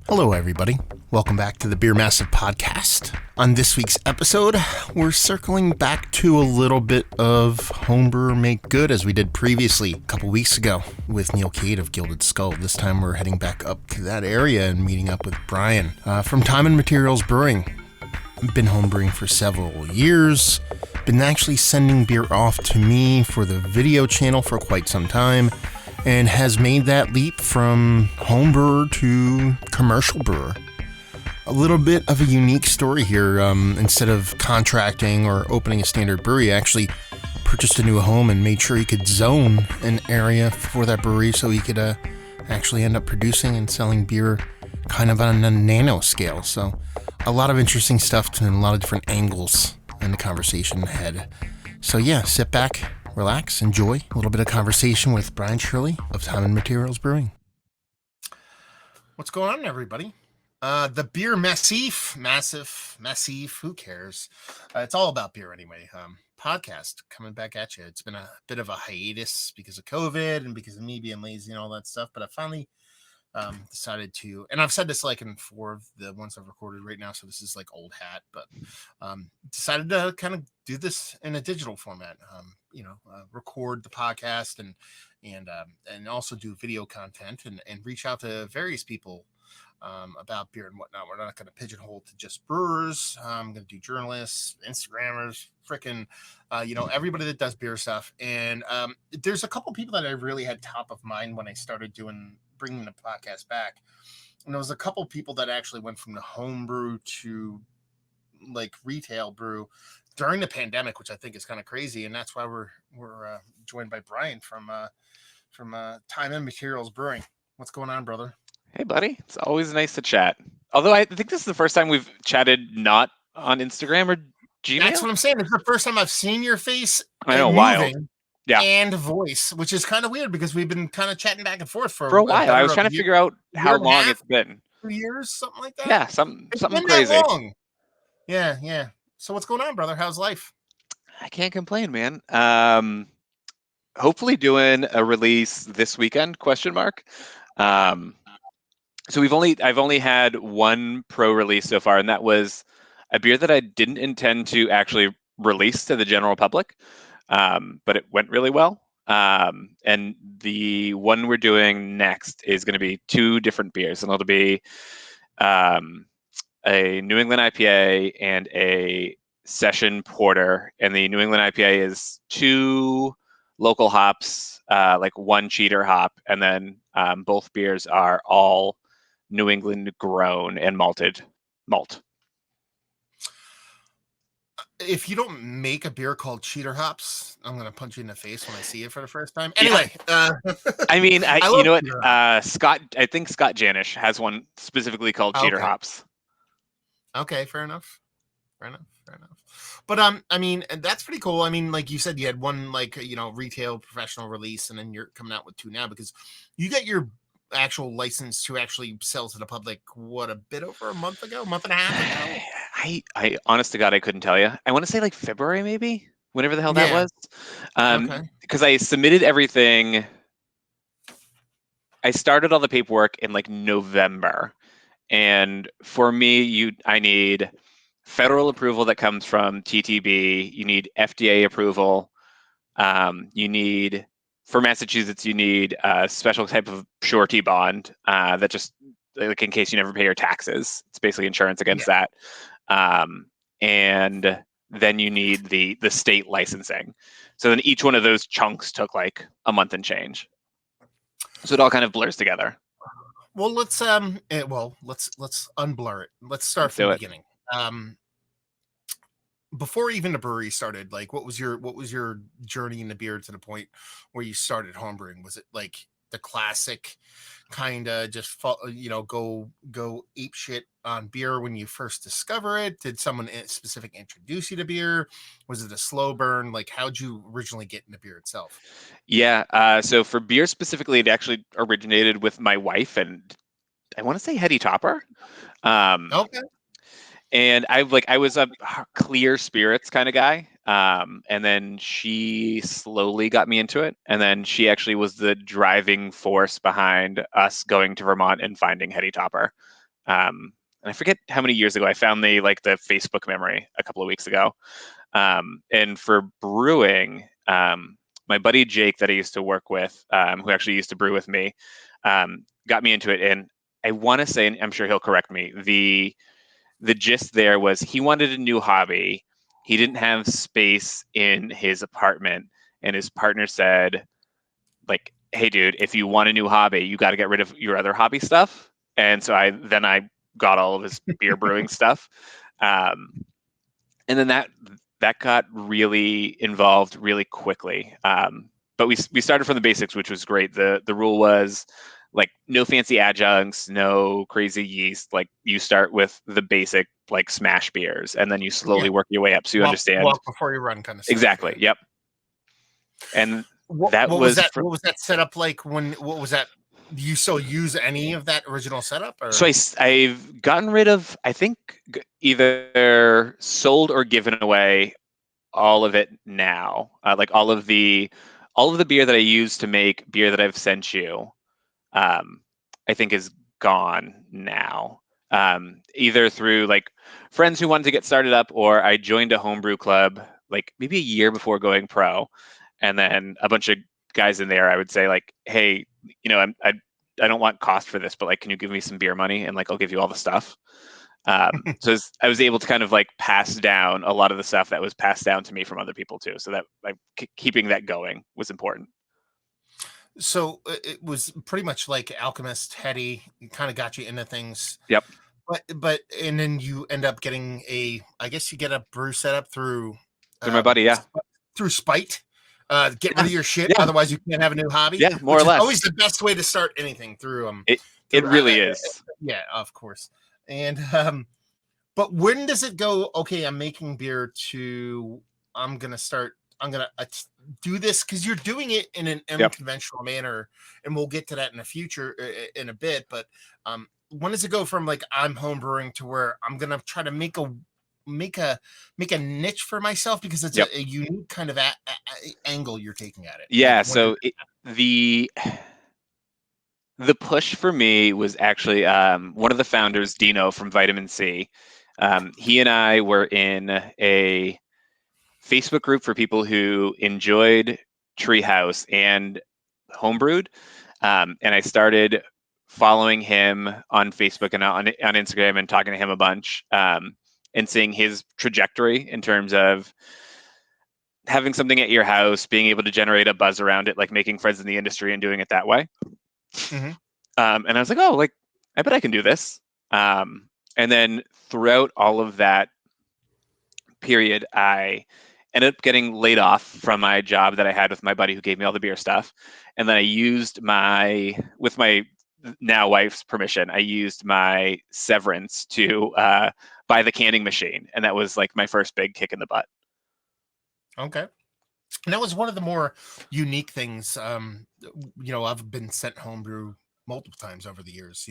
Hello, everybody. Welcome back to the Beer Massif podcast. On this week's episode, we're circling back to a little bit of homebrew make good as we did previously a couple weeks ago with Neil Cade of Gilded Skull. This time we're heading back up to that area and meeting up with Brian from Time and Materials Brewing. Been homebrewing for several years, been actually sending beer off to me for the video channel for quite some time, and has made that leap from home brewer to commercial brewer. A little bit of a unique story here. Instead of contracting or opening a standard brewery, he actually purchased a new home and made sure he could zone an area for that brewery so he could actually end up producing and selling beer kind of on a nano scale. So a lot of interesting stuff and a lot of different angles in the conversation ahead. So yeah, sit back, relax, enjoy a little bit of conversation with Brian Shirley of Time and Materials Brewing. What's going on, everybody? The beer Massif, who cares? It's all about beer anyway. Podcast coming back at you. It's been a bit of a hiatus because of COVID and because of me being lazy and all that stuff, but I finally decided to, and I've said this like in 4 of the ones I've recorded right now, so this is like old hat, but decided to kind of do this in a digital format. Record the podcast and also do video content and reach out to various people about beer and whatnot. We're not going to pigeonhole to just brewers. I'm going to do journalists, Instagrammers, freaking, everybody that does beer stuff. And there's a couple people that I really had top of mind when I started bringing the podcast back. And there was a couple people that actually went from the home brew to like retail brew during the pandemic, which I think is kind of crazy. And that's why we're joined by Brian from Time and Materials Brewing. What's going on, brother? Hey, buddy. It's always nice to chat. Although I think this is the first time we've chatted not on Instagram or Gmail. That's what I'm saying. It's the first time I've seen your face. I know, wild. Yeah. And voice, which is kind of weird because we've been kind of chatting back and forth for a while. I was trying to figure out how long it's been. 2 years, something like that. Yeah, something crazy. That long. Yeah. So what's going on, brother? How's life? I can't complain, man. Hopefully doing a release this weekend, ? So I've only had one pro release so far, and that was a beer that I didn't intend to actually release to the general public, but it went really well. And the one we're doing next is going to be 2 different beers, and it'll be a New England IPA and a session porter. And the New England IPA is 2 local hops, like 1 cheater hop, and then both beers are all New England grown and malted malt. If you don't make a beer called cheater hops, I'm going to punch you in the face when I see it for the first time. Anyway, I mean, you know what? Scott, I think Scott Janish has one specifically called cheater hops. Okay, fair enough. But I mean, that's pretty cool. I mean, like you said, you had one retail professional release, and then you're coming out with 2 now because you got your actual license to actually sell to the public a bit over a month and a half ago. I honest to God, I couldn't tell you. I want to say like February, maybe, whenever the hell that was. Because I submitted everything. I started all the paperwork in like November, and for me, I need federal approval that comes from TTB. You need FDA approval. For Massachusetts, you need a special type of surety bond that just, like, in case you never pay your taxes. It's basically insurance against that. And then you need the state licensing. So then each one of those chunks took like a month and change. So it all kind of blurs together. Well, let's unblur it. Let's start from the beginning. Before even the brewery started, like, what was your journey in the beer to the point where you started homebrewing? Was it like the classic kind of just go ape shit on beer when you first discover it? Did someone specific introduce you to beer? Was it a slow burn? Like, how'd you originally get into beer itself? Yeah, so for beer specifically, it actually originated with my wife, and I want to say Hetty Topper. Okay. And I was a clear spirits kind of guy. And then she slowly got me into it. And then she actually was the driving force behind us going to Vermont and finding Hetty Topper. And I forget how many years ago I found the Facebook memory a couple of weeks ago. And for brewing, my buddy Jake that I used to work with, who actually used to brew with me, got me into it. And I want to say, and I'm sure he'll correct me, the gist there was he wanted a new hobby. He didn't have space in his apartment, and his partner said, like, hey dude, if you want a new hobby, you got to get rid of your other hobby stuff. And so I got all of his beer brewing stuff. And then that got really involved really quickly. But we started from the basics, which was great. The rule was like no fancy adjuncts, no crazy yeast. Like you start with the basic like smash beers, and then you slowly work your way up so you understand. Walk before you run kind of stuff. Exactly. Yep. And what was that setup like? What was that? Do you still use any of that original setup? Or? So I've gotten rid of, I think, either sold or given away all of it now. Like all of the beer that I use to make beer that I've sent you, I think is gone now. Either through like friends who wanted to get started up, or I joined a homebrew club like maybe a year before going pro, and then a bunch of guys in there, I would say like, hey, I don't want cost for this, but like, can you give me some beer money and like I'll give you all the stuff. So I was able to kind of like pass down a lot of the stuff that was passed down to me from other people too. So that keeping that going was important. So it was pretty much like Alchemist, Heady, kind of got you into things. Yep. But and then you end up getting I guess you get a brew setup through my buddy, yeah. Through spite. Get rid of your shit, otherwise you can't have a new hobby. Yeah, more or less. Always the best way to start anything through It really is. Yeah, of course. And but when does it go? Okay, I'm making beer. I'm gonna do this because you're doing it in an unconventional manner, and we'll get to that in the future in a bit. But when does it go from like I'm homebrewing to where I'm gonna try to make a niche for myself because it's a unique kind of angle you're taking at it? Yeah. So the push for me was actually one of the founders, Dino from Vitamin C. He and I were in a Facebook group for people who enjoyed Treehouse and homebrewed, and I started following him on Facebook and on Instagram and talking to him a bunch, and seeing his trajectory in terms of having something at your house, being able to generate a buzz around it, like making friends in the industry and doing it that way. Mm-hmm. And I was like, oh, like, I bet I can do this. And then throughout all of that period, I ended up getting laid off from my job that I had with my buddy who gave me all the beer stuff. And then I used with my now wife's permission, I used my severance to buy the canning machine. And that was like my first big kick in the butt. Okay. And that was one of the more unique things. I've been sent homebrew multiple times over the years.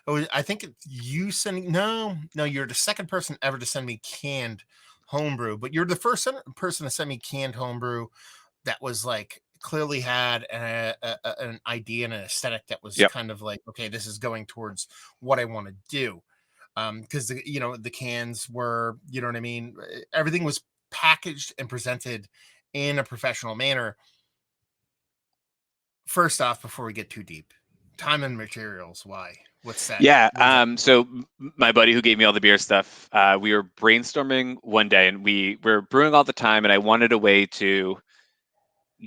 I think you sending you're the second person ever to send me canned homebrew, but you're the first person to send me canned homebrew that was like clearly had an idea and an aesthetic that was kind of like, okay, this is going towards what I want to do. Because the cans were, you know what I mean? Everything was packaged and presented in a professional manner. First off, before we get too deep, time and materials, why? What's that? Yeah. So my buddy who gave me all the beer stuff, we were brainstorming one day and we were brewing all the time, and I wanted a way to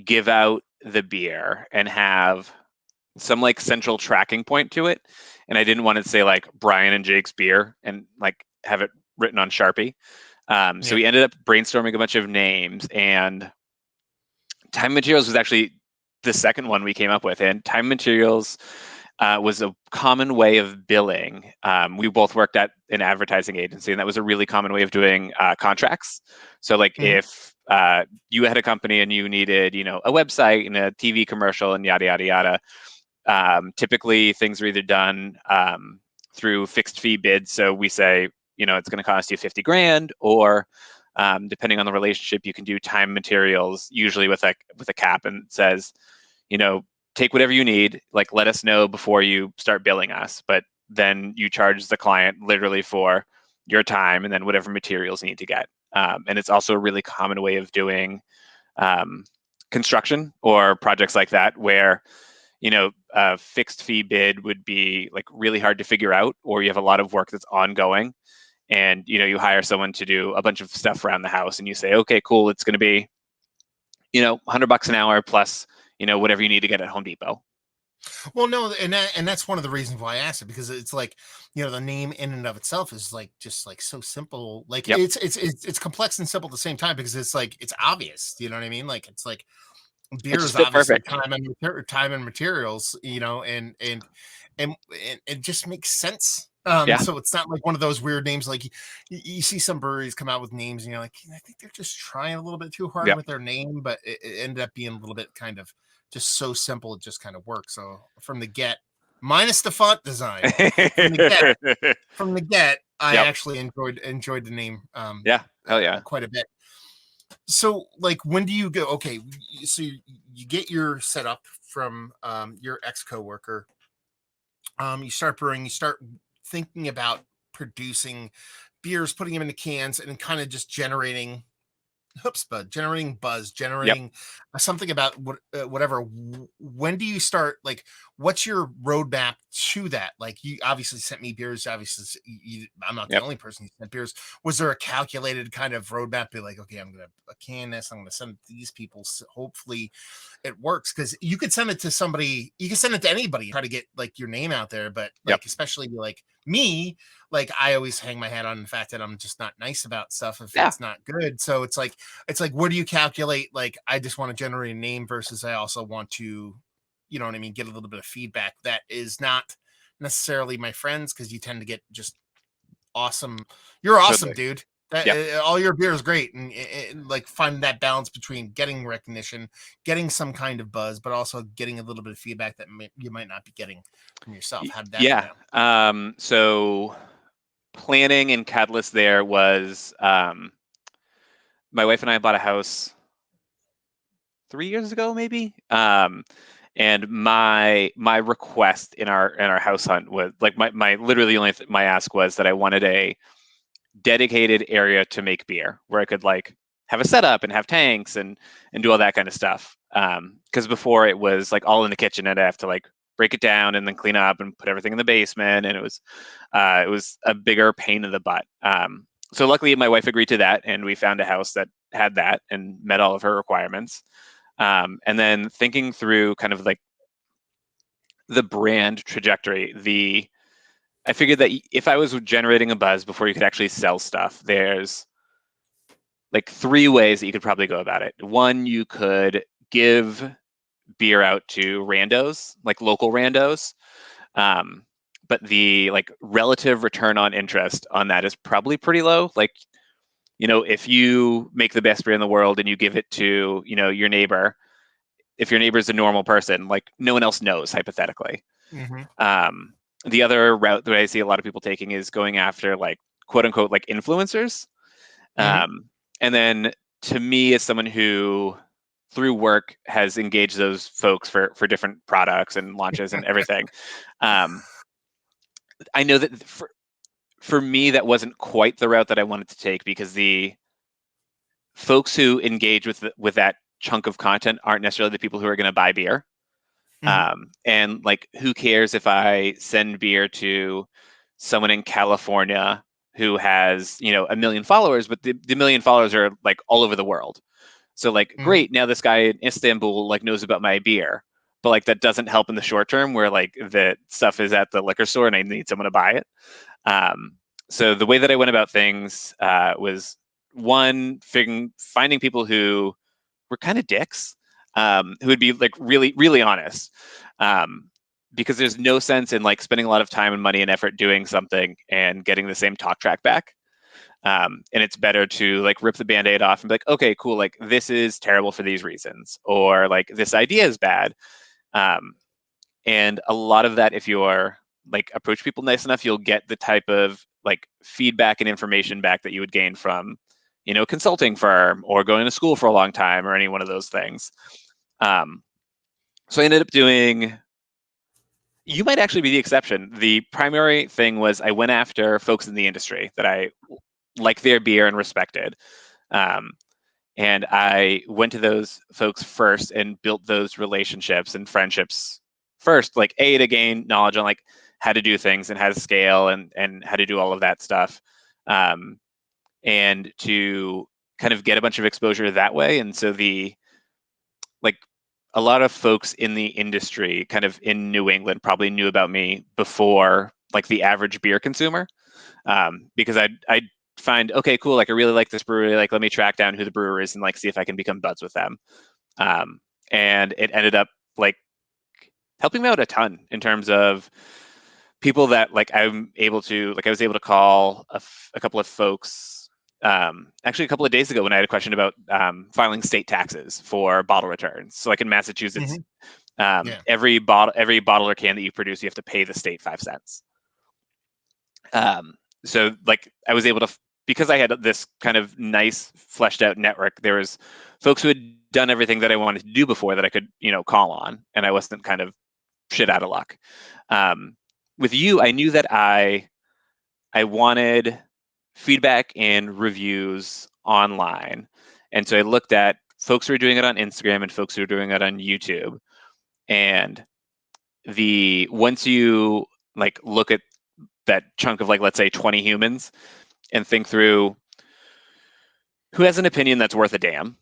give out the beer and have some like central tracking point to it. And I didn't want to say like Brian and Jake's beer and like have it written on Sharpie. So we ended up brainstorming a bunch of names, and Time Materials was actually the second one we came up with. And Time Materials was a common way of billing. We both worked at an advertising agency, and that was a really common way of doing contracts. So like if you had a company and you needed, a website and a TV commercial and yada, yada, yada, typically things are either done through fixed fee bids. So we say, it's going to cost you 50 grand, or depending on the relationship, you can do time materials, usually with a cap, and it says, take whatever you need, like let us know before you start billing us. But then you charge the client literally for your time and then whatever materials you need to get. And it's also a really common way of doing construction or projects like that, where a fixed fee bid would be like really hard to figure out, or you have a lot of work that's ongoing, and you hire someone to do a bunch of stuff around the house, and you say, okay, cool, it's going to be $100 an hour plus whatever you need to get at Home Depot. Well, no, and that's one of the reasons why I asked it, because it's like, the name in and of itself is like just like so simple. Like Yep. it's complex and simple at the same time, because it's like it's obvious. You know what I mean? Like it's like beer It is just fit obviously perfect. time and materials. And it just makes sense. Yeah. So it's not like one of those weird names. Like you see some breweries come out with names, and you're like, I think they're just trying a little bit too hard Yep. with their name, but it ended up being a little bit kind of just so simple. It just kind of works. So from the get, minus the font design, from the get, I Yep. actually enjoyed the name. Yeah. Hell yeah. Quite a bit. So like, when do you go? Okay, so you get your setup from your ex coworker. You start brewing. You start thinking about producing beers, putting them into cans, and kind of just generating generating buzz, Yep. generating something about whatever. When do you start? Like, what's your roadmap to that? Like, you obviously sent me beers. Obviously, I'm not the Yep. only person who sent beers. Was there a calculated kind of roadmap? Be like, okay, I'm gonna can this. I'm gonna send it to these people. So hopefully, it works, because you could send it to somebody. You can send it to anybody. Try to get like your name out there, but Yep. like especially like me, like I always hang my hat on the fact that I'm just not nice about stuff if Yeah. it's not good. So it's like where do you calculate, like, I just want to generate a name versus I also want to, you know what I mean, get a little bit of feedback that is not necessarily my friends, because you tend to get just awesome. You're awesome, Totally. dude. Yep. All your beer is great, and like find that balance between getting recognition, getting some kind of buzz, but also getting a little bit of feedback that you might not be getting from yourself. How did that go Yeah. down? So planning and catalyst there was my wife and I bought a house 3 years ago, maybe. And my request in our house hunt was like my literally only my ask was that I wanted a dedicated area to make beer where I could like have a setup and have tanks and do all that kind of stuff. Because before it was like all in the kitchen, and I have to like break it down and then clean up and put everything in the basement, and it was a bigger pain in the butt. So luckily, my wife agreed to that, and we found a house that had that and met all of her requirements. And then thinking through kind of like the brand trajectory, I figured that if I was generating a buzz before you could actually sell stuff, there's like 3 ways that you could probably go about it. One, you could give beer out to randos, like local randos. Um, but the like relative return on interest on that is probably pretty low. Like, if you make the best beer in the world and you give it to, your neighbor, if your neighbor is a normal person, like no one else knows, hypothetically. Mm-hmm. The other route that I see a lot of people taking is going after like quote unquote like influencers. Mm-hmm. And then to me, as someone who through work has engaged those folks for different products and launches and everything, I know that for me that wasn't quite the route that I wanted to take, because the folks who engage with that chunk of content aren't necessarily the people who are going to buy beer. Mm-hmm. And like, who cares if I send beer to someone in California who has, 1 million followers, but the million followers are like all over the world. So like, Mm-hmm. great, now this guy in Istanbul like knows about my beer, but like that doesn't help in the short term where like the stuff is at the liquor store and I need someone to buy it. So the way that I went about things was one, finding people who were kind of dicks, who would be like really, really honest. Because there's no sense in like spending a lot of time and money and effort doing something and getting the same talk track back. And it's better to like rip the band-aid off and be like, okay, cool, like this is terrible for these reasons, or like this idea is bad. And a lot of that, if you're like approach people nice enough, you'll get the type of like feedback and information back that you would gain from, a consulting firm or going to school for a long time or any one of those things. So I ended up doing You might actually be the exception. The primary thing was I went after folks in the industry that I like their beer and respected. Um, and I went to those folks first and built those relationships and friendships first, like to gain knowledge on like how to do things and how to scale and how to do all of that stuff. Um, and to kind of get a bunch of exposure that way. And so like a lot of folks in the industry kind of in New England probably knew about me before like the average beer consumer. Because I'd find, okay, cool, like I really like this brewery, like let me track down who the brewer is and like see if I can become buds with them. Um, and it ended up like helping me out a ton in terms of people that like I was able to call a couple of folks actually a couple of days ago when I had a question about filing state taxes for bottle returns. So like in Massachusetts, Hmm. Yeah. every bottle or can that you produce, you have to pay the state 5 cents. So like I was able to, because I had this kind of nice fleshed out network, there was folks who had done everything that I wanted to do before that I could, call on, and I wasn't kind of shit out of luck. With you, I knew that I wanted feedback and reviews online. And so I looked at folks who are doing it on Instagram and folks who are doing it on YouTube. And once you like look at that chunk of like let's say 20 humans and think through who has an opinion that's worth a damn,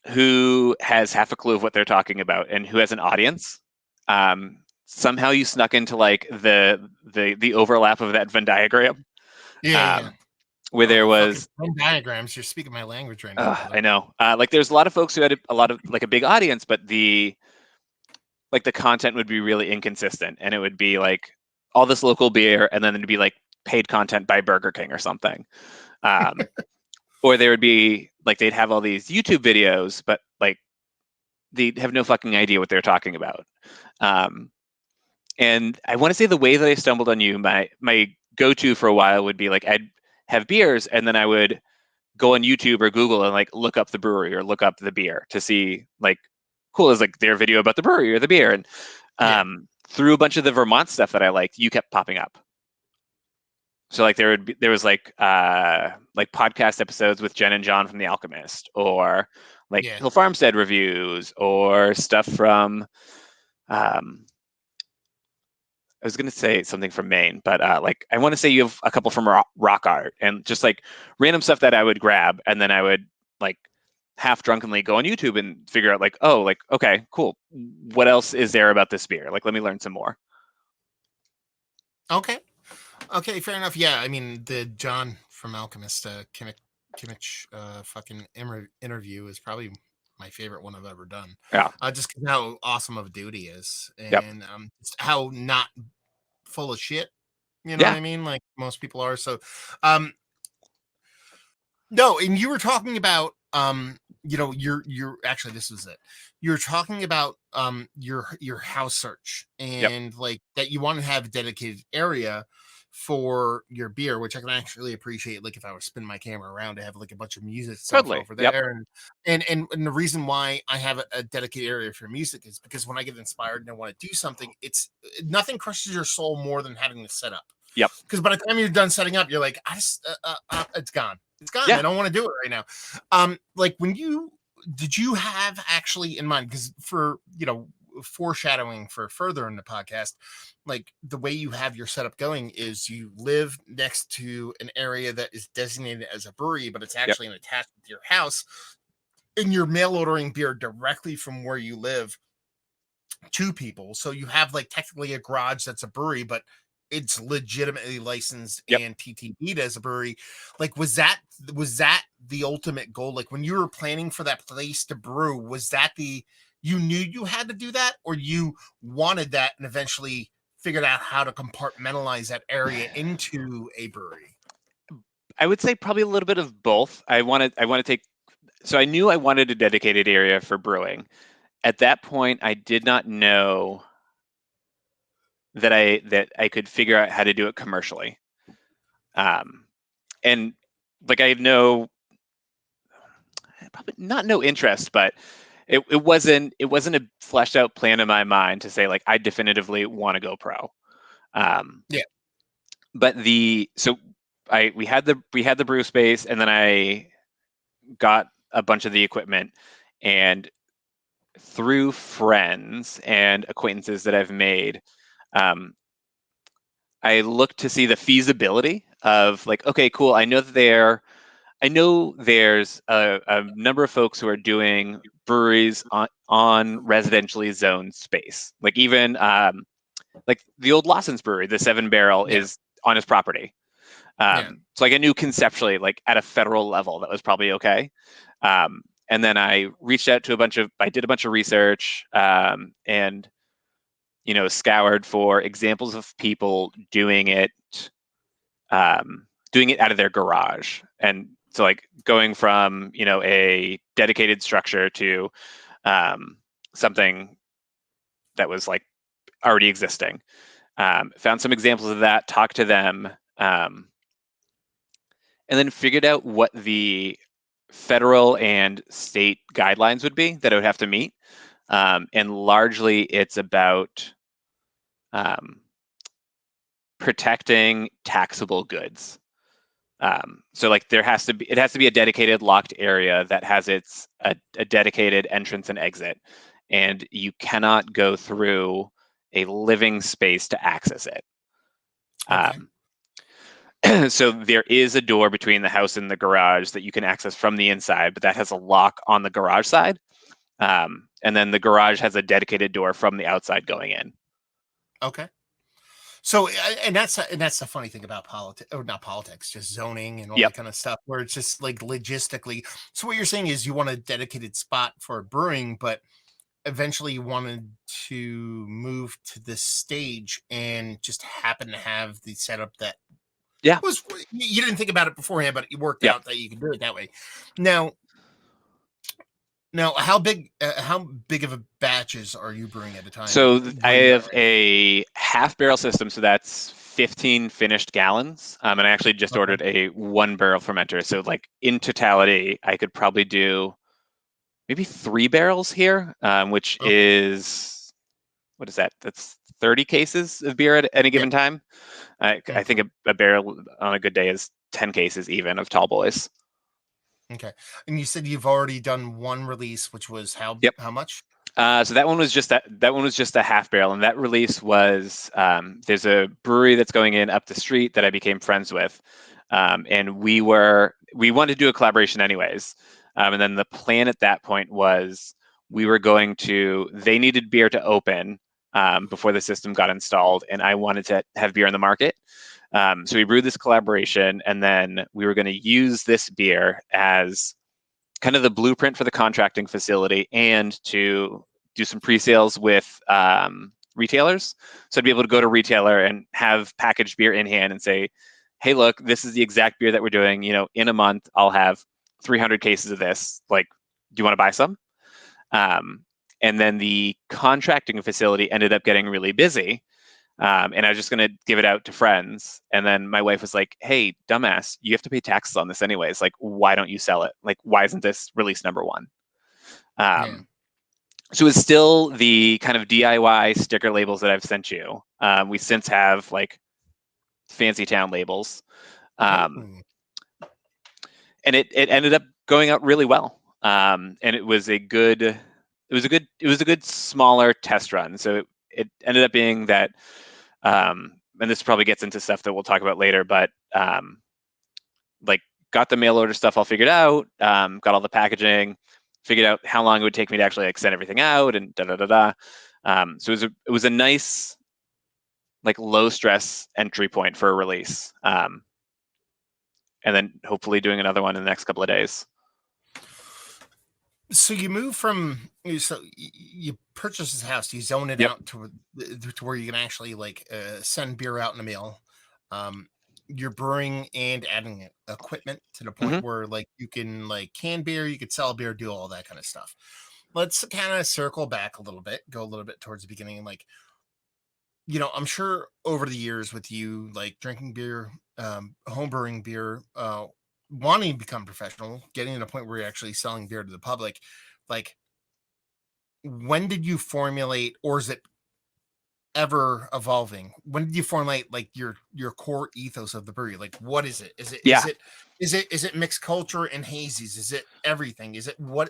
who has half a clue of what they're talking about, and who has an audience. Somehow you snuck into like the overlap of that Venn diagram, Yeah. Yeah. where there Oh, fucking was Venn diagrams. You're speaking my language right now, I brother. know. Like there's a lot of folks who had a lot of like a big audience, but the content would be really inconsistent, and it would be like all this local beer, and then it'd be like paid content by Burger King or something. Um, or there would be like they'd have all these YouTube videos, but like they have no fucking idea what they're talking about. Um, and I want to say the way that I stumbled on you, my go-to for a while would be like I'd have beers, and then I would go on YouTube or Google and like look up the brewery or look up the beer to see like cool is like their video about the brewery or the beer. And Yeah. through a bunch of the Vermont stuff that I liked, you kept popping up. So like there was like podcast episodes with Jen and John from The Alchemist, or like Yeah. Hill Farmstead reviews, or stuff from um I was gonna say something from Maine, but like I want to say you have a couple from rock art and just like random stuff that I would grab, and then I would like half drunkenly go on YouTube and figure out like, oh, like okay, cool. What else is there about this beer? Like, let me learn some more. Okay. Okay. Fair enough. Yeah. I mean, the John from Alchemist, Kimmich, fucking interview is probably my favorite one I've ever done. Yeah. Just 'cause how awesome of a dude he is, Yep. and just how not full of shit. You know what Yeah. I mean? Like most people are. So, um, no, and you were talking about you're actually this was it. You're talking about your house search Yep. and like that you want to have a dedicated area for your beer, which I can actually appreciate. Like if I were to spin my camera around to have like a bunch of music stuff Totally. over Yep. there, and the reason why I have a dedicated area for music is because when I get inspired and I want to do something, it's nothing crushes your soul more than having to set up. Yep. Because by the time you're done setting up, you're like, I just, it's gone. It's gone. I Yeah. don't want to do it right now. Like when did you have actually in mind? Because for foreshadowing for further in the podcast, like the way you have your setup going is you live next to an area that is designated as a brewery, but it's Yep. actually attached to your house, and you're mail ordering beer directly from where you live to people. So you have like technically a garage that's a brewery, but it's legitimately licensed Yep. and TTB'd as a brewery. Like, was that the ultimate goal? Like when you were planning for that place to brew, was that you knew you had to do that, or you wanted that and eventually figured out how to compartmentalize that area into a brewery? I would say probably a little bit of both. I want to take so I knew I wanted a dedicated area for brewing. At that point, I did not know that I could figure out how to do it commercially. Um, and like I had no probably not no interest, but it wasn't a fleshed out plan in my mind to say like I definitively want to go pro. Yeah. But we had the brew space, and then I got a bunch of the equipment, and through friends and acquaintances that I've made, um, I looked to see the feasibility of like, okay, cool. I know there's a number of folks who are doing breweries on residentially zoned space. Like even like the old Lawson's Brewery, the 7 Barrel Yeah. is on his property. Yeah. So like I knew conceptually, like at a federal level, that was probably okay. And then I did a bunch of research, and scoured for examples of people doing it out of their garage. And so like going from a dedicated structure to something that was like already existing. Found some examples of that, talked to them, and then figured out what the federal and state guidelines would be that I would have to meet. And largely it's about um, protecting taxable goods. So like it has to be a dedicated locked area that has a dedicated entrance and exit, and you cannot go through a living space to access it. Okay. Um, so there is a door between the house and the garage that you can access from the inside, but that has a lock on the garage side. And then the garage has a dedicated door from the outside going in. Okay. So, and that's the funny thing about politics, or not politics, just zoning and all Yep. that kind of stuff, where it's just like logistically. So, what you're saying is you want a dedicated spot for brewing, but eventually you wanted to move to this stage and just happen to have the setup that Yeah. was, you didn't think about it beforehand, but it worked Yep. out that you could do it that way. Now, how big of a batches are you brewing at a time? So I When you're have a half barrel system, so that's 15 finished gallons. And I actually just okay. ordered a 1 barrel fermenter. So like in totality, I could probably do maybe 3 barrels here, which Okay. is, what is that? That's 30 cases of beer at any Yeah. given time. I think Okay. a barrel on a good day is 10 cases even of tall boys. Okay. And you said you've already done one release, which was how Yep. how much? So that one was just a half barrel, and that release was there's a brewery that's going in up the street that I became friends with, and we wanted to do a collaboration anyways, and then the plan at that point was they needed beer to open before the system got installed, and I wanted to have beer on the market. So we brewed this collaboration, and then we were going to use this beer as kind of the blueprint for the contracting facility and to do some pre-sales with retailers. So I'd be able to go to a retailer and have packaged beer in hand and say, hey, look, this is the exact beer that we're doing. In a month, I'll have 300 cases of this. Like, do you want to buy some? Um, and then the contracting facility ended up getting really busy. And I was just going to give it out to friends. And then my wife was like, hey, dumbass, you have to pay taxes on this anyways. Like, why don't you sell it? Like, why isn't this release number one? Yeah. So it's still the kind of DIY sticker labels that I've sent you. We since have like fancy town labels. Oh. And it ended up going out really well. And it was a good smaller test run. So it ended up being that and this probably gets into stuff that we'll talk about later, but like got the mail order stuff all figured out, got all the packaging, figured out how long it would take me to actually like send everything out, and da da da da. So it was a nice like low stress entry point for a release, and then hopefully doing another one in the next couple of days. So you move from you purchase this house, you zone it Yep. out to where you can actually like send beer out in the mail. You're brewing and adding equipment to the point Mm-hmm. where like you can like can beer, you could sell beer, do all that kind of stuff. Let's kind of circle back a little bit, go a little bit towards the beginning. Like, I'm sure over the years with you, like drinking beer, home brewing beer, wanting to become professional, getting to the point where you're actually selling beer to the public, like when did you formulate, or is it ever evolving? When did you formulate like your core ethos of the brewery? Like, what is it? Yeah. Is it mixed culture and hazies? Is it everything? Is it what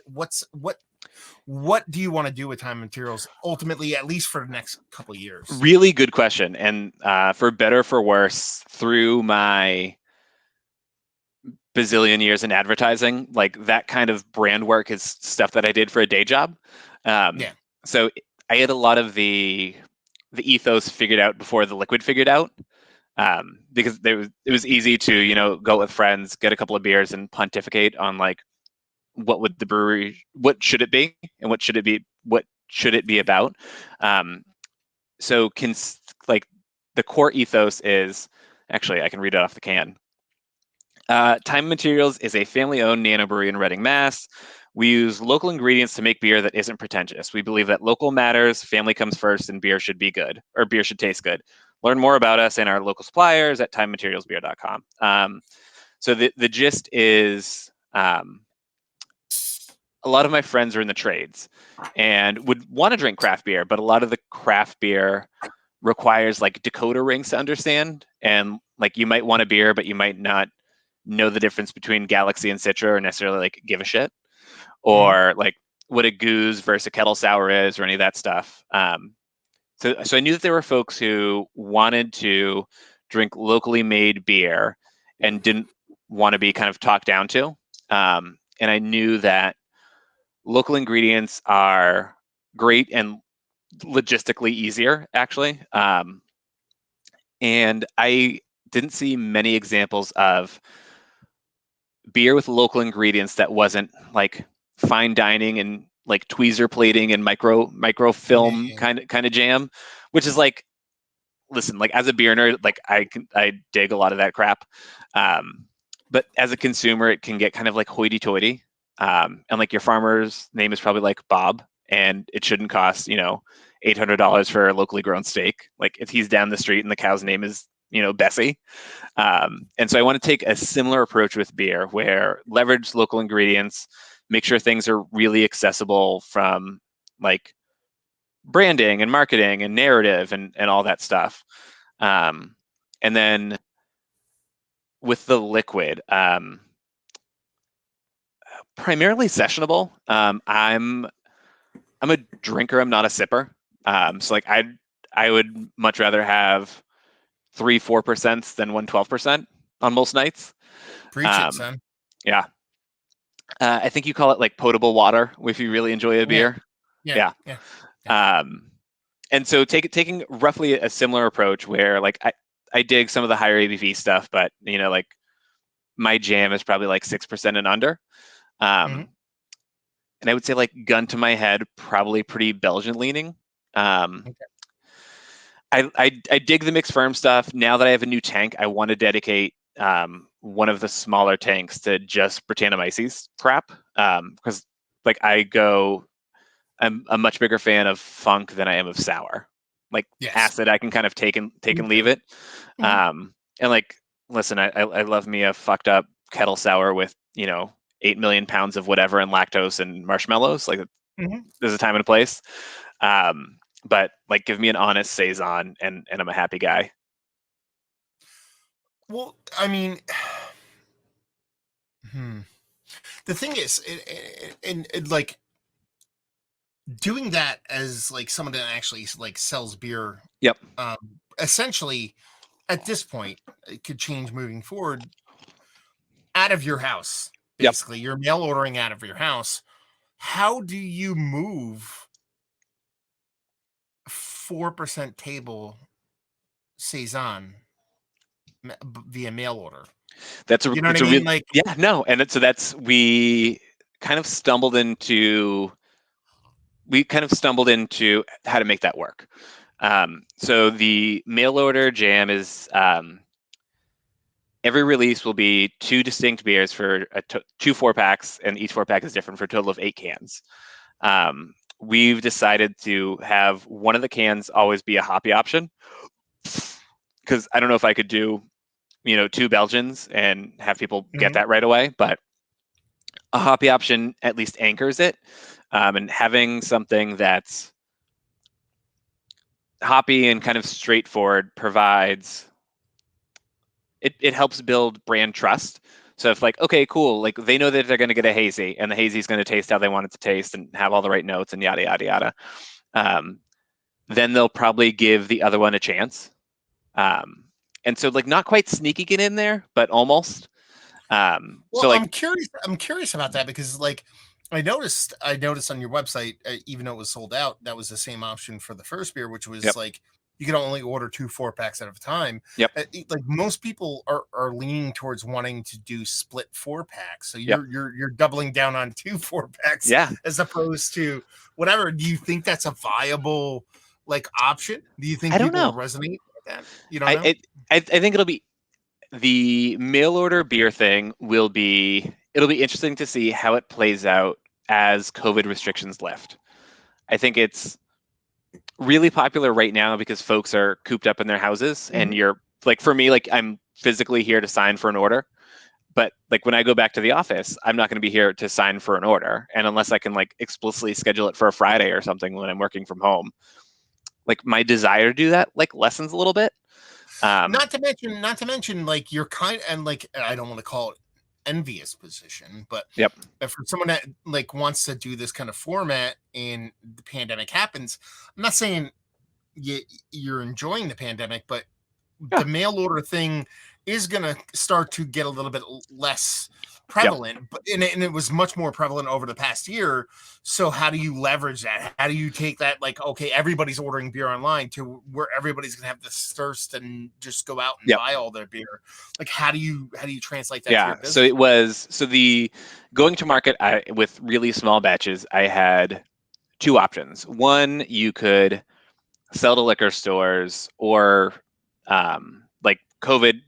do you want to do with Time Materials ultimately, at least for the next couple of years? Really good question. And for better or for worse, through my bazillion years in advertising, like that kind of brand work is stuff that I did for a day job. Yeah. So I had a lot of the ethos figured out before the liquid figured out, because it was easy to go with friends, get a couple of beers, and pontificate on like what should it be, and what should it be about. So like the core ethos is, actually I can read it off the can. Time Materials is a family-owned nano brewery in Reading, Mass. We use local ingredients to make beer that isn't pretentious. We believe that local matters, family comes first, and beer should be good, or beer should taste good. Learn more about us and our local suppliers at timematerialsbeer.com. So the gist is, a lot of my friends are in the trades and would want to drink craft beer, but a lot of the craft beer requires like decoder rings to understand. And like you might want a beer, but you might not know the difference between Galaxy and Citra, or necessarily like give a shit, or like what a goose versus a kettle sour is, or any of that stuff. So I knew that there were folks who wanted to drink locally made beer and didn't want to be kind of talked down to. And I knew that local ingredients are great and logistically easier, actually. And I didn't see many examples of beer with local ingredients that wasn't like fine dining and like tweezer plating and microfilm Yeah. kind of jam, which is like, listen, like as a beer nerd, like I dig a lot of that crap. But as a consumer, it can get kind of like hoity-toity. And like your farmer's name is probably like Bob, and it shouldn't cost $800 for a locally grown steak. Like if he's down the street and the cow's name is Bessie. And so I want to take a similar approach with beer, where leverage local ingredients, make sure things are really accessible from like branding and marketing and narrative and all that stuff. And then with the liquid, primarily sessionable. I'm a drinker. I'm not a sipper. So like I would much rather have 3-4% than 112% on most nights. Preach it, Um, son. yeah. I think you call it like potable water if you really enjoy a Yeah. beer. Yeah. Yeah. Yeah. Yeah. And so taking roughly a similar approach, where like I dig some of the higher ABV stuff, but like my jam is probably like 6% and under. Mhm. And I would say, like, gun to my head, probably pretty Belgian leaning. Um, Okay. I dig the mixed firm stuff. Now that I have a new tank, I want to dedicate one of the smaller tanks to just Britannomyces crap, because like I'm a much bigger fan of funk than I am of sour. Like Yes. acid, I can kind of take Me and leave too. it. Mhm. And like, listen, I love me a fucked up kettle sour with 8 million pounds of whatever and lactose and marshmallows. Like Mhm. there's a time and a place. But like, give me an honest saison, and I'm a happy guy. Well, I mean, the thing is, like doing that as like someone that actually like sells beer, Yep. um, essentially at this point, it could change moving forward out of your house. Yep. Basically, you're mail ordering out of your house. How do you move 4% table saison via mail order? You know what I It's a mean? real, Like, yeah, no. So we kind of stumbled into how to make that work. So the mail order jam is, every release will be two distinct beers for two 4-packs, and each 4-pack is different, for a total of 8 cans. We've decided to have one of the cans always be a hoppy option, because I don't know if I could do two Belgians and have people get mhm, that right away, but a hoppy option at least anchors it. And having something that's hoppy and kind of straightforward provides it helps build brand trust. So if like, okay, cool, like they know that they're going to get a hazy, and the hazy is going to taste how they want it to taste and have all the right notes and yada yada yada. Then they'll probably give the other one a chance. And so like not quite sneaking it in there, but almost. Well, I'm curious. I'm curious about that because, like, I noticed on your website, even though it was sold out, that was the same option for the first beer, which was Yep. like you could only order 2 4-packs at a time. Yep. Like most people are leaning towards wanting to do split 4-packs, so Yep. you're doubling down on 2 4-packs Yeah. as opposed to whatever. Do you think that's a viable like option? Do you think I don't people will know. resonate with that? You don't know? I think it'll be the mail order beer thing it'll be interesting to see how it plays out as COVID restrictions lift. I think it's really popular right now because folks are cooped up in their houses and you're like, for me, like I'm physically here to sign for an order. But like when I go back to the office, I'm not going to be here to sign for an order. And unless I can like explicitly schedule it for a Friday or something when I'm working from home, like my desire to do that like lessens a little bit. Not to mention, like you're kind and like I don't want to call it envious position, but Yep. for someone that like wants to do this kind of format and the pandemic happens, I'm not saying you're enjoying the pandemic, but Yeah. the mail order thing is going to start to get a little bit less prevalent, Yep. but and it was much more prevalent over the past year. So how do you leverage that? How do you take that, like, okay, everybody's ordering beer online to where everybody's gonna have this thirst and just go out and Yep. buy all their beer? Like how do you translate that to your So business? the going to market with really small batches, I had two options. One, you could sell to liquor stores or like COVID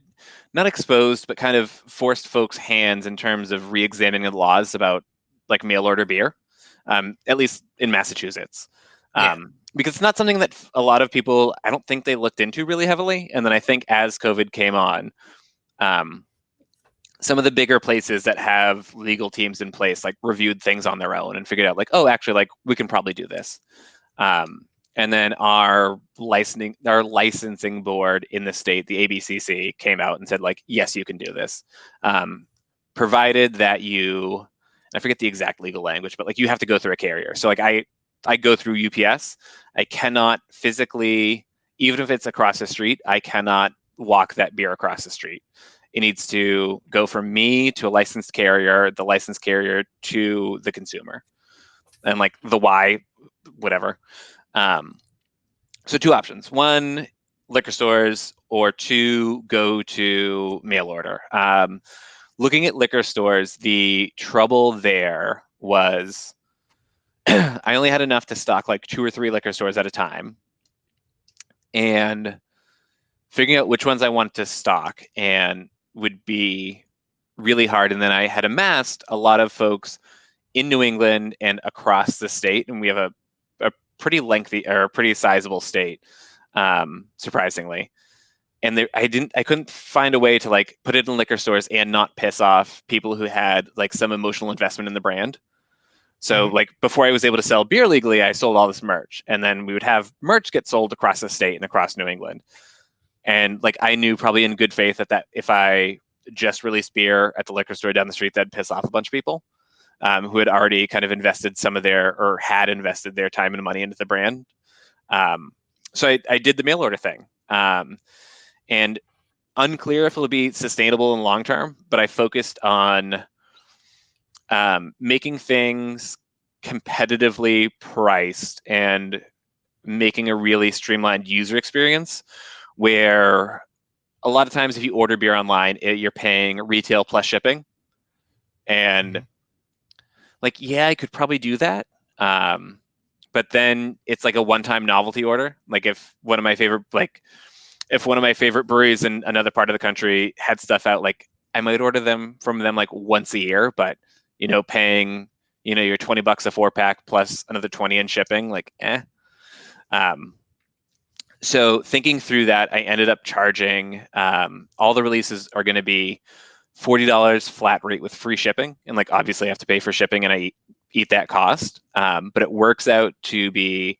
not exposed, but kind of forced folks' hands in terms of re-examining the laws about like mail order beer, at least in Massachusetts. Because it's not something that a lot of people, I don't think they looked into really heavily. And then I think as COVID came on, some of the bigger places that have legal teams in place like reviewed things on their own and figured out like, oh, actually, like we can probably do this. And then our licensing board in the state, the ABCC, came out and said like, yes, you can do this, provided that you, I forget the exact legal language, but like you have to go through a carrier. So like I go through UPS. I cannot physically, even if it's across the street, I cannot walk that beer across the street. It needs to go from me to a licensed carrier, the licensed carrier to the consumer, and like the why, whatever. So two options: one, liquor stores, or two, go to mail order. Looking at liquor stores, the trouble there was I only had enough to stock like 2 or 3 liquor stores at a time, and figuring out which ones I wanted to stock and would be really hard. And then I had amassed a lot of folks in New England and across the state, and we have a pretty lengthy or pretty sizable state, surprisingly. And I couldn't find a way to like put it in liquor stores and not piss off people who had like some emotional investment in the brand. So like before I was able to sell beer legally, I sold all this merch, and then we would have merch get sold across the state and across New England. And like I knew probably in good faith that if I just released beer at the liquor store down the street, that'd piss off a bunch of people. Who had already kind of invested some of or had invested their time and money into the brand. So I did the mail order thing, and unclear if it'll be sustainable in long term, but I focused on making things competitively priced and making a really streamlined user experience where a lot of times if you order beer online, you're paying retail plus shipping. And like, yeah, I could probably do that. But then it's like a one-time novelty order. Like if one of my favorite breweries in another part of the country had stuff out, like I might order them from them like once a year, but paying, your $20 a 4-pack plus another 20 in shipping, like, so thinking through that, I ended up charging, all the releases are going to be $40 flat rate with free shipping. And like, obviously I have to pay for shipping, and I eat that cost, but it works out to be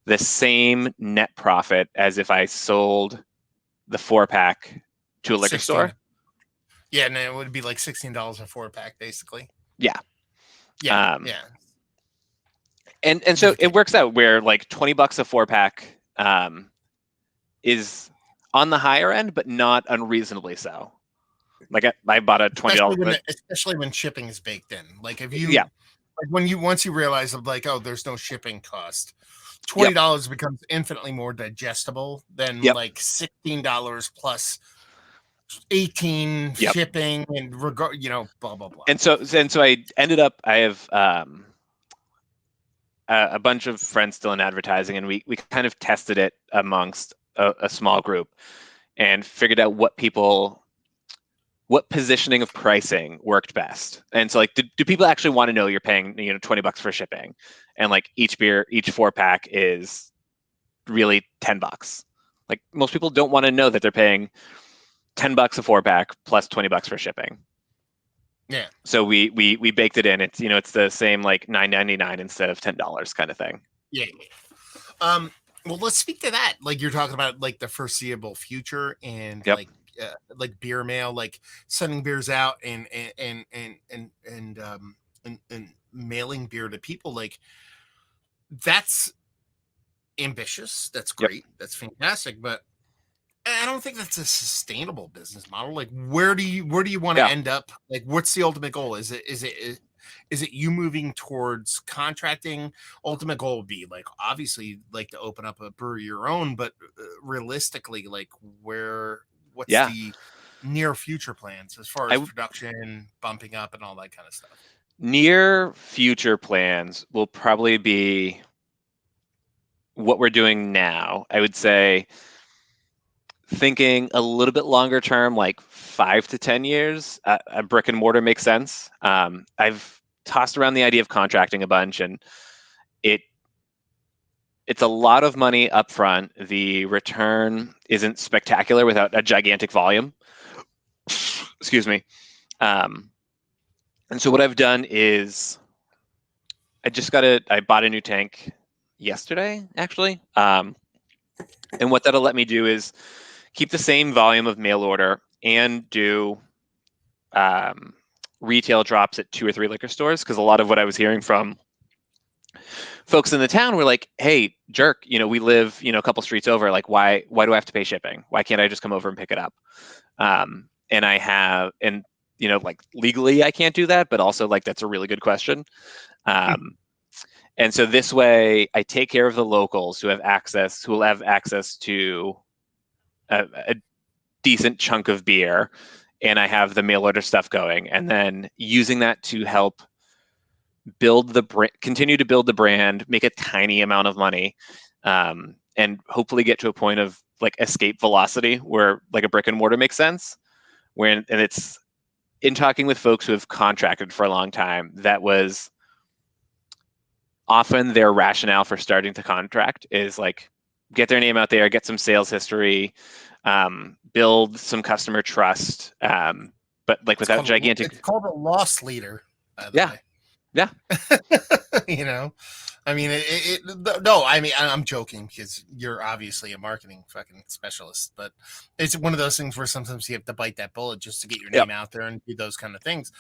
the same net profit as if I sold the 4-pack to a liquor 16. store. Yeah, and it would be like $16 a 4-pack, basically. Yeah. Yeah, And so it works out where like $20 a 4-pack is on the higher end, but not unreasonably so. Like I bought a $20, especially when shipping is baked in. Like if you, yeah, like once you realize of like, oh, there's no shipping cost, $20 becomes infinitely more digestible than like $16 plus 18 shipping and blah blah blah. And so I ended up, I have a bunch of friends still in advertising, and we kind of tested it amongst a small group and figured out what positioning of pricing worked best. And so like, do people actually want to know you're paying $20 for shipping, and like each 4-pack is really $10? Like most people don't want to know that they're paying $10 a 4-pack plus $20 for shipping. Yeah. So we baked it in. It's it's the same like $9.99 instead of $10 kind of thing. Yeah. Well, let's speak to that. Like you're talking about like the foreseeable future and like beer mail, like sending beers out and mailing beer to people. Like that's ambitious. That's great. That's fantastic. But I don't think that's a sustainable business model. Like where do you want to end up? Like what's the ultimate goal? Is it you moving towards contracting? Ultimate goal would be like obviously like to open up a brewery your own, but realistically, like what's the near future plans as far as production, bumping up, and all that kind of stuff? Near future plans will probably be what we're doing now. I would say thinking a little bit longer term, like 5 to 10 years, a brick and mortar makes sense. I've tossed around the idea of contracting a bunch, and it's a lot of money up front. The return isn't spectacular without a gigantic volume. Excuse me. And so what I've done is I bought a new tank yesterday, actually. And what that'll let me do is keep the same volume of mail order and do retail drops at 2 or 3 liquor stores, because a lot of what I was hearing from folks in the town were like, hey, jerk, we live a couple streets over, like why do I have to pay shipping? Why can't I just come over and pick it up? And like legally I can't do that, but also like that's a really good question. And so this way I take care of the locals who will have access to a decent chunk of beer, and I have the mail order stuff going, and then using that to help continue to build the brand, make a tiny amount of money, and hopefully get to a point of like escape velocity where like a brick and mortar makes sense. And it's in talking with folks who have contracted for a long time, that was often their rationale for starting to contract, is like get their name out there, get some sales history, build some customer trust, but like without gigantic. It's called a loss leader. By the way. Yeah. I mean, no, I mean, I'm joking because you're obviously a marketing fucking specialist, but it's one of those things where sometimes you have to bite that bullet just to get your name out there and do those kind of things.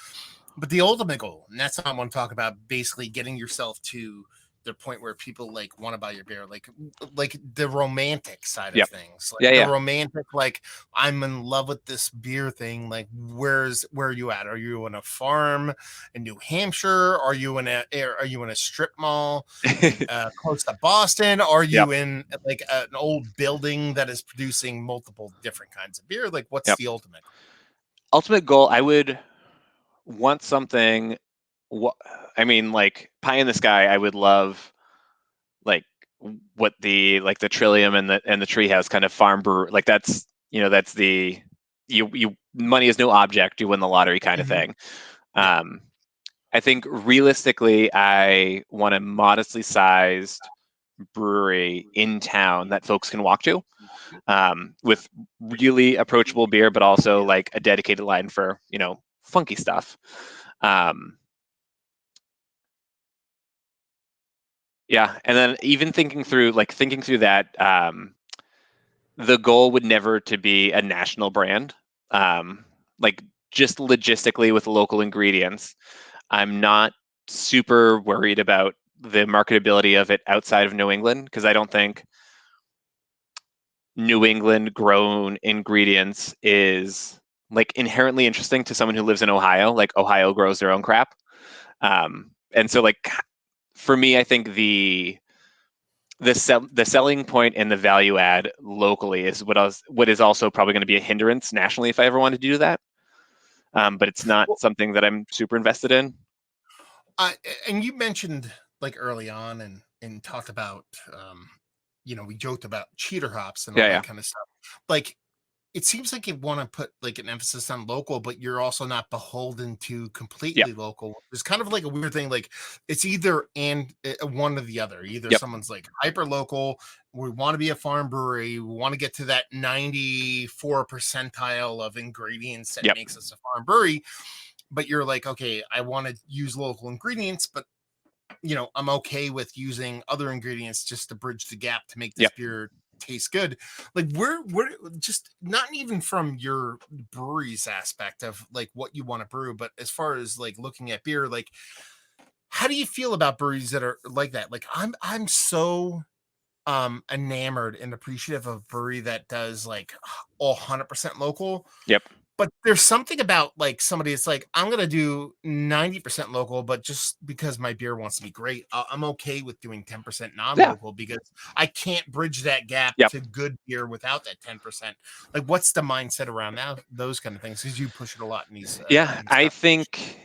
But the ultimate goal, and that's what I want to talk about, basically getting yourself to the point where people like want to buy your beer, like the romantic side of things, like the romantic, like I'm in love with this beer thing. Like where are you at? Are you in a farm in New Hampshire? Are you in a strip mall close to Boston? Are you in like an old building that is producing multiple different kinds of beer? Like what's the ultimate goal? I would want something. I mean, like pie in the sky. I would love like what the Trillium and the Treehouse kind of farm brew. Like that's that's the you money is no object. You win the lottery kind of thing. I think realistically, I want a modestly sized brewery in town that folks can walk to, with really approachable beer, but also like a dedicated line for funky stuff. Yeah, and then even thinking through that, the goal would never to be a national brand. Like just logistically with local ingredients, I'm not super worried about the marketability of it outside of New England, because I don't think New England grown ingredients is like inherently interesting to someone who lives in Ohio. Like Ohio grows their own crap. And so like for me, I think the selling point and the value add locally is what is also probably going to be a hindrance nationally if I ever wanted to do that. But it's not Well, something that I'm super invested in. and you mentioned like early on and talked about, we joked about cheater hops and all Yeah, that yeah, kind of stuff. Like, it seems like you want to put like an emphasis on local, but you're also not beholden to yep, completely local. It's kind of like a weird thing. Like, it's either and one or the other. Either yep, someone's like hyper local, we want to be a farm brewery, we want to get to that 94 percentile of ingredients that yep, makes us a farm brewery, but you're like, okay, I want to use local ingredients, but I'm okay with using other ingredients just to bridge the gap to make this yep. beer taste good. Like, we're just not even from your brewery's aspect of like what you want to brew, but as far as like looking at beer, like, how do you feel about breweries that are like that? Like, I'm so enamored and appreciative of a brewery that does like all 100% local. Yep. But there's something about like somebody that's like, I'm gonna do 90% local, but just because my beer wants to be great, I'm okay with doing 10% Yeah. non-local because I can't bridge that gap Yep. to good beer without that 10%. Like, what's the mindset around now? Those kind of things, because you push it a lot in Yeah, these I conversations. think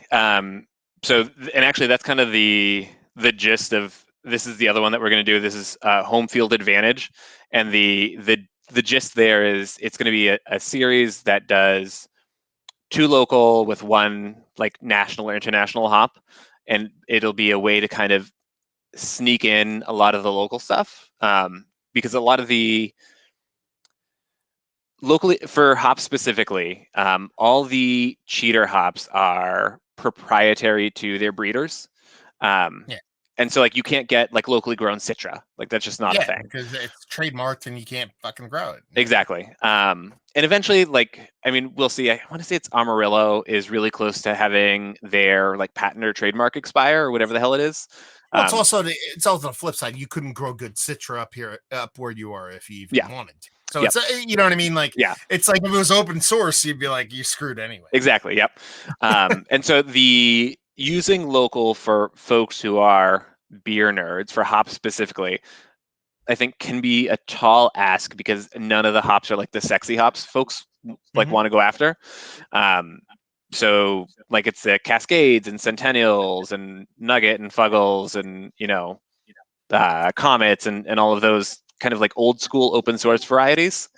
so. And actually, that's kind of the gist of this. Is the other one that we're going to do. This is home field advantage, and the gist there is it's going to be a series that does two local with one like national or international hop, and it'll be a way to kind of sneak in a lot of the local stuff, because a lot of the locally for hops specifically, all the cheater hops are proprietary to their breeders. Um, Yeah, and so like you can't get like locally grown Citra. Like that's just not a yeah, thing. because it's trademarked and you can't fucking grow it. Yeah. Exactly. And eventually, like, I mean, we'll see. I want to say it's Amarillo is really close to having their like patent or trademark expire or whatever the hell it is. Well, it's Um, also the flip side. You couldn't grow good Citra up where you are if you even yeah. wanted to. So Yep. it's you know what I mean. Like, Yeah. it's like if it was open source, you'd be like, you screwed anyway. Exactly. Yep. And so the using local for folks who are beer nerds for hops specifically, I think can be a tall ask because none of the hops are like the sexy hops folks like Mm-hmm. want to go after. Um, so like it's the Cascades and Centennials and Nugget and Fuggles and Comets and all of those kind of like old school open source varieties.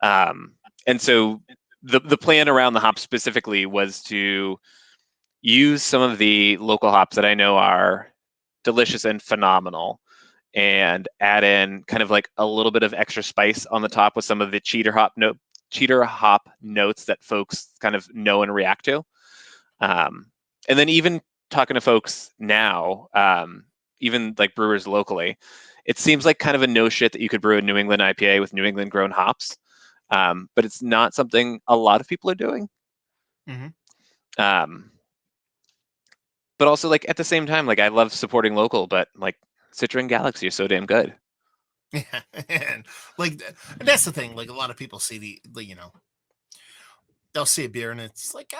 Um, and so the plan around the hops specifically was to use some of the local hops that I know are delicious and phenomenal and add in kind of like a little bit of extra spice on the top with some of the cheater hop notes that folks kind of know and react to. And then even talking to folks now, even like brewers locally, it seems like kind of a no shit that you could brew a New England IPA with New England grown hops. But it's not something a lot of people are doing. Mm-hmm. Um, but also like at the same time, like I love supporting local, but like Citra and Galaxy are so damn good. Yeah, and like that's the thing. Like, a lot of people see they'll see a beer and it's like,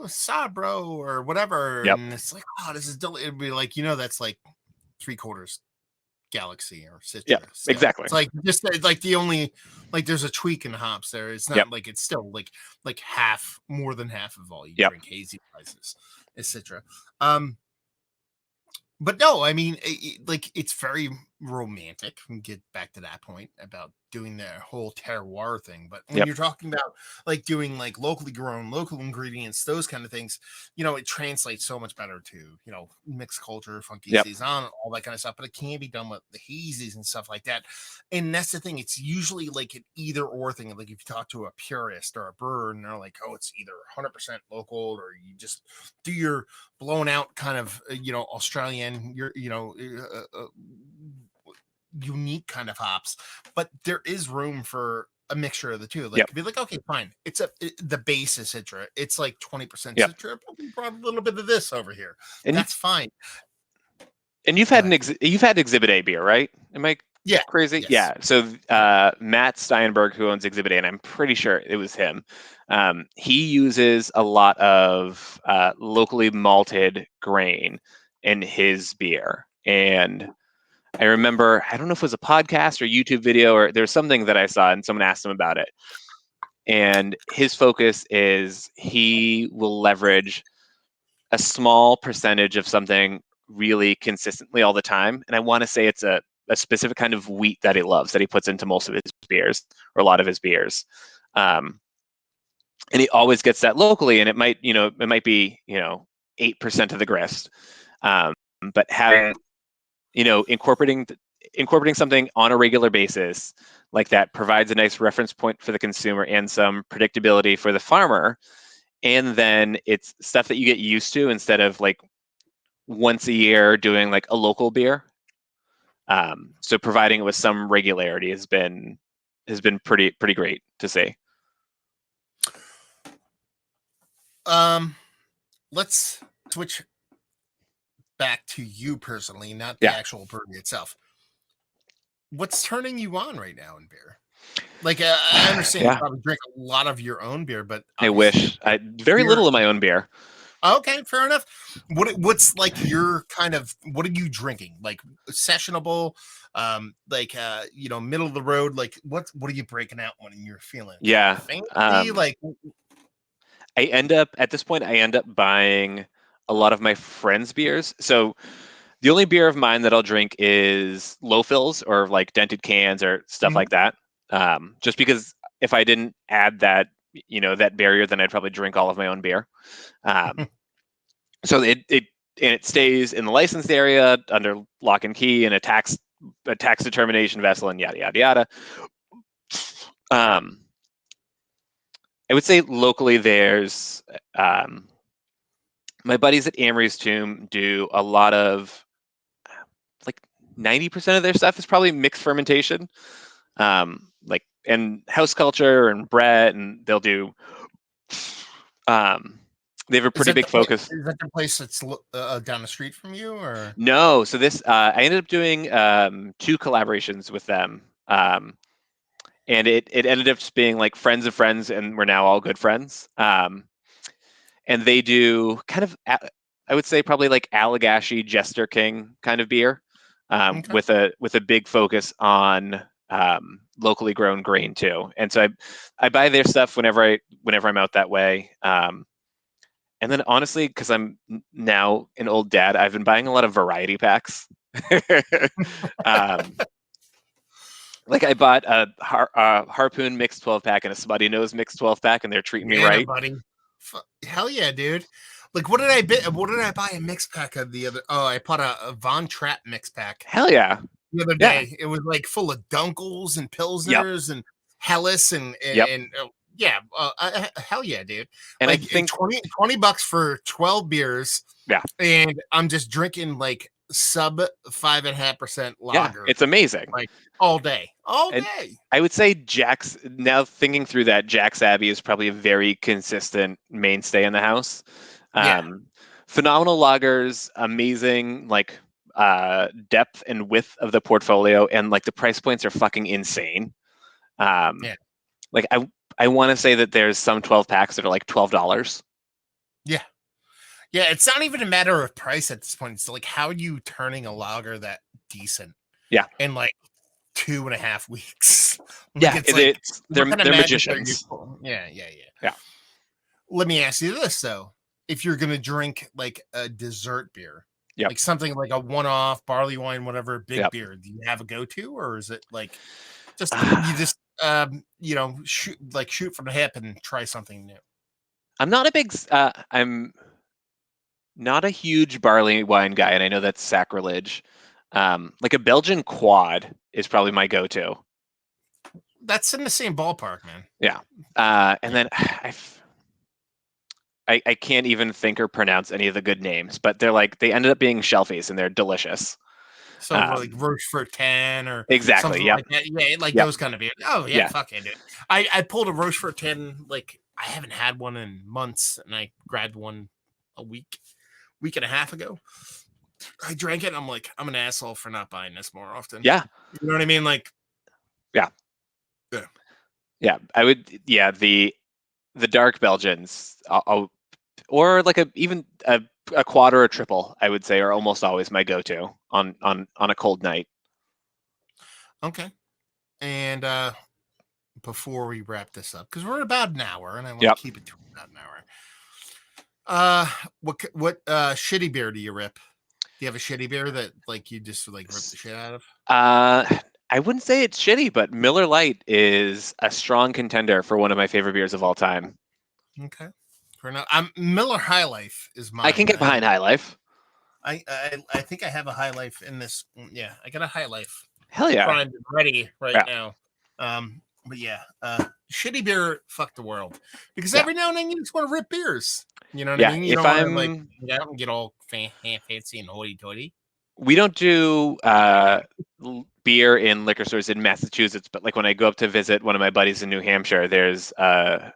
Sabro or whatever, Yep. and it's like, oh, this is it'd be like, that's like 3/4 Galaxy or Yep. Citra still. Exactly. It's like just like the only, like, there's a tweak in the hops there. It's Yep. not like it's still like half, more than half of all you Yep. drink hazy is Citra. But no, I mean, like, it's very romantic. We can get back to that point about doing the whole terroir thing. But when Yep. you're talking about like doing like locally grown, local ingredients, those kind of things, it translates so much better to, mixed culture, funky Yep. saison, all that kind of stuff. But it can be done with the hazies and stuff like that. And that's the thing. It's usually like an either or thing. Like if you talk to a purist or a brewer and they're like, oh, it's either 100% local or you just do your blown out kind of, Australian, unique kind of hops, but there is room for a mixture of the two. Like, Yep. be like, okay, fine. The base is Citra. It's like 20% Yep. Citra, but we brought a little bit of this over here. And that's fine. And you've had you've had Exhibit A beer, right? Am I crazy? Yes. Yeah. So Matt Steinberg, who owns Exhibit A, and I'm pretty sure it was him. He uses a lot of locally malted grain in his beer, and I remember, I don't know if it was a podcast or YouTube video or there's something that I saw and someone asked him about it. And his focus is he will leverage a small percentage of something really consistently all the time. And I want to say it's a specific kind of wheat that he loves that he puts into most of his beers or a lot of his beers. And he always gets that locally, and it might be 8% of the grist. But having incorporating something on a regular basis like that provides a nice reference point for the consumer and some predictability for the farmer. And then it's stuff that you get used to instead of like once a year doing like a local beer. So providing it with some regularity has been pretty great to see. Let's switch back to you personally, not the actual brewery itself. What's turning you on right now in beer? Like, I understand you probably drink a lot of your own beer, but I wish very little of my own beer. Okay, fair enough. What's like your kind of, what are you drinking? Like sessionable, middle of the road? Like what are you breaking out when you're feeling? Yeah. Fancy, like at this point, I end up buying a lot of my friends' beers. So the only beer of mine that I'll drink is low fills or like dented cans or stuff like that. Just because if I didn't add that, that barrier, then I'd probably drink all of my own beer. So it stays in the licensed area under lock and key and a tax determination vessel and yada yada yada. I would say locally there's my buddies at Amory's Tomb do a lot of like 90% of their stuff is probably mixed fermentation, and house culture and Brett, and they'll do. They have a pretty big focus. Is that the place that's down the street from you, or no? So this I ended up doing 2 collaborations with them, and it ended up just being like friends of friends, and we're now all good friends. And they do kind of, I would say probably like Allagashi Jester King kind of beer, with a big focus on locally grown grain too. And so I buy their stuff whenever I'm out that way. And then honestly, because I'm now an old dad, I've been buying a lot of variety packs. Like I bought a Harpoon mixed 12 pack and a Smutty Nose mixed 12 pack, and they're treating me right. Buddy. Hell yeah, dude. Like, what did I buy a mix pack of the other? Oh, I bought a Von Trapp mix pack. Hell yeah. The other day, it was like full of Dunkels and Pilsners and Helles and hell yeah, dude. And like I think $20 for 12 beers. Yeah. And I'm just drinking like sub 5.5% lager. Yeah, it's amazing. Like all day. I would say Jack's, now thinking through that, Jack's Abbey is probably a very consistent mainstay in the house. Phenomenal lagers, amazing like depth and width of the portfolio, and like the price points are fucking insane. Like I want to say that there's some 12 packs that are like $12. Yeah, it's not even a matter of price at this point. It's like, how are you turning a lager that decent? Yeah. In like 2.5 weeks. Yeah, they're magicians. Yeah. Let me ask you this though. If you're gonna drink like a dessert beer, Yep. Like something like a one-off barley wine, whatever, big Yep. beer. Do you have a go-to, or is it like just you Ah, just shoot from the hip and try something new? I'm not a huge barley wine guy, and I know that's sacrilege. Like a Belgian quad is probably my go-to. That's in the same ballpark, man. Yeah. And then I can't even think or pronounce any of the good names, but they ended up being shelfies and they're delicious. So like Rochefort 10 or Exactly. something Yep. like that. Yeah, like Yep. those kind of beers. Oh yeah, Yeah. fuck it. I pulled a Rochefort 10, like I haven't had one in months, and I grabbed one a week and a half ago. I drank it and I'm like, I'm an asshole for not buying this more often. Yeah. You know what I mean? Like, Yeah. yeah. Yeah. I would. Yeah. The dark Belgians, or like even a quad or a triple, I would say, are almost always my go-to on a cold night. Okay. And before we wrap this up, because we're at about an hour and I want Yep. to keep it to about an hour. What shitty beer do you rip? Do you have a shitty beer that like you just like rip the shit out of? I wouldn't say it's shitty, but Miller Lite is a strong contender for one of my favorite beers of all time. Okay. For now, Miller High Life is I can mine. get behind High Life. I think I have a High Life in this. Yeah, I got a High Life Hell yeah. primed and ready right Yeah. now. But yeah, shitty beer, fuck the world. Because Yeah. every now and then you just want to rip beers. You know what Yeah, I mean? You if don't want to like I'm get out and get all fancy and hoity-toity. we don't do beer in liquor stores in Massachusetts, but like when I go up to visit one of my buddies in New Hampshire, there's a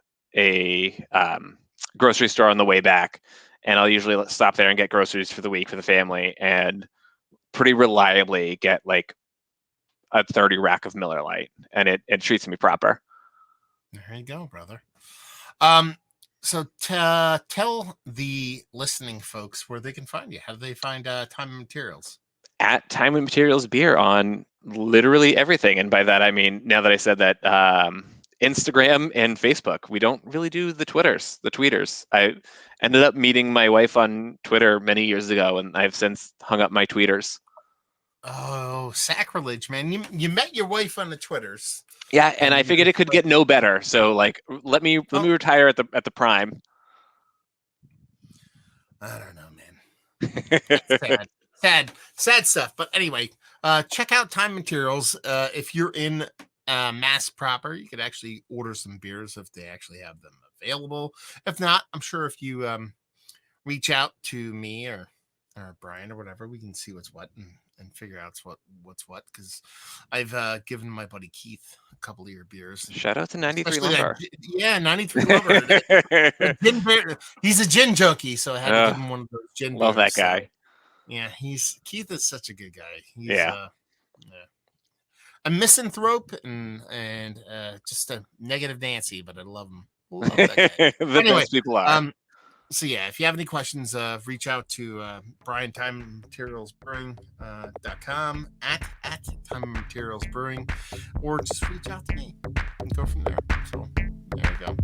grocery store on the way back, and I'll usually stop there and get groceries for the week for the family, and pretty reliably get like a 30 rack of Miller Lite, and it treats me proper. There you go, brother. So tell the listening folks where they can find you. How do they find Time and Materials? At Time and Materials Beer on literally everything, and by that I mean, now that I said that, Instagram and Facebook. We don't really do the tweeters. I ended up meeting my wife on Twitter many years ago, and I've since hung up my tweeters. Oh, sacrilege, man! You met your wife on the Twitters. Yeah, and I figured it could get no better. So like, let me retire at the prime. I don't know, man. That's sad stuff. But anyway, check out Time Materials. If you're in Mass proper, you could actually order some beers if they actually have them available. If not, I'm sure if you reach out to me or Brian or whatever, we can see what's what and figure out what's what. Because I've given my buddy Keith a couple of your beers. Shout out to 93 Lumber. 93 Lumber. He's a gin junkie, so I had to give him one of those gin beers. Love that guy. So, yeah, Keith is such a good guy. He's, yeah. A misanthrope and just a negative Nancy, but I love him. Love that guy. The anyway, best people are. So yeah, if you have any questions, reach out to Brian Time Materials Brewing.com at Time Materials Brewing, or just reach out to me and go from there. So there you go.